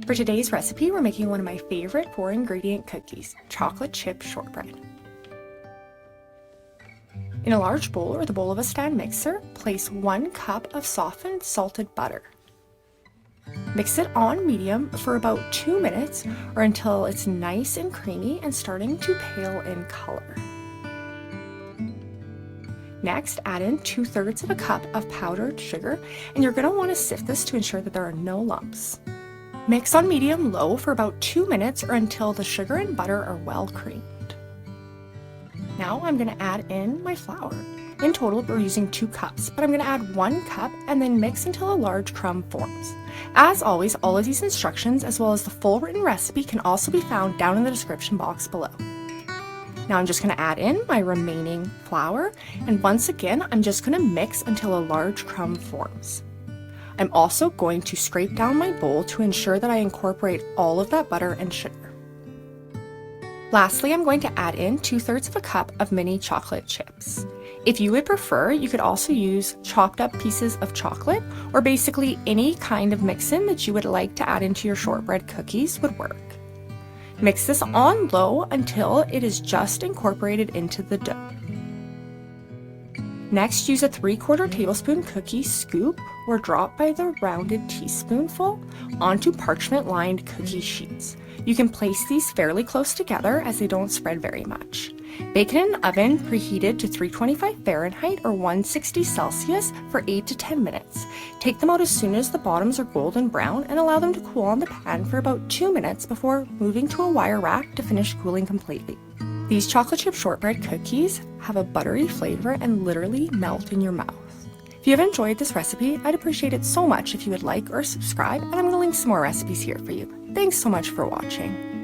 For today's recipe, we're making one of my favorite 4-ingredient cookies, chocolate chip shortbread. In a large bowl or the bowl of a stand mixer, place 1 cup of softened salted butter. Mix it on medium for about 2 minutes or until it's nice and creamy and starting to pale in color. Next, add in 2/3 of a cup of powdered sugar, and you're going to want to sift this to ensure that there are no lumps. Mix on medium-low for about 2 minutes or until the sugar and butter are well creamed. Now I'm going to add in my flour. In total, we're using 2 cups, but I'm going to add 1 cup and then mix until a large crumb forms. As always, all of these instructions, as well as the full written recipe, can also be found down in the description box below. Now I'm just going to add in my remaining flour, and once again, I'm just going to mix until a large crumb forms. I'm also going to scrape down my bowl to ensure that I incorporate all of that butter and sugar. Lastly, I'm going to add in 2/3 of a cup of mini chocolate chips. If you would prefer, you could also use chopped up pieces of chocolate, or basically any kind of mix-in that you would like to add into your shortbread cookies would work. Mix this on low until it is just incorporated into the dough. Next, use a 3/4 tablespoon cookie scoop or drop by the rounded teaspoonful onto parchment-lined cookie sheets. You can place these fairly close together as they don't spread very much. Bake in an oven preheated to 325 Fahrenheit or 160 Celsius for 8 to 10 minutes. Take them out as soon as the bottoms are golden brown and allow them to cool on the pan for about 2 minutes before moving to a wire rack to finish cooling completely. These chocolate chip shortbread cookies have a buttery flavor and literally melt in your mouth. If you have enjoyed this recipe, I'd appreciate it so much if you would like or subscribe, and I'm going to link some more recipes here for you. Thanks so much for watching.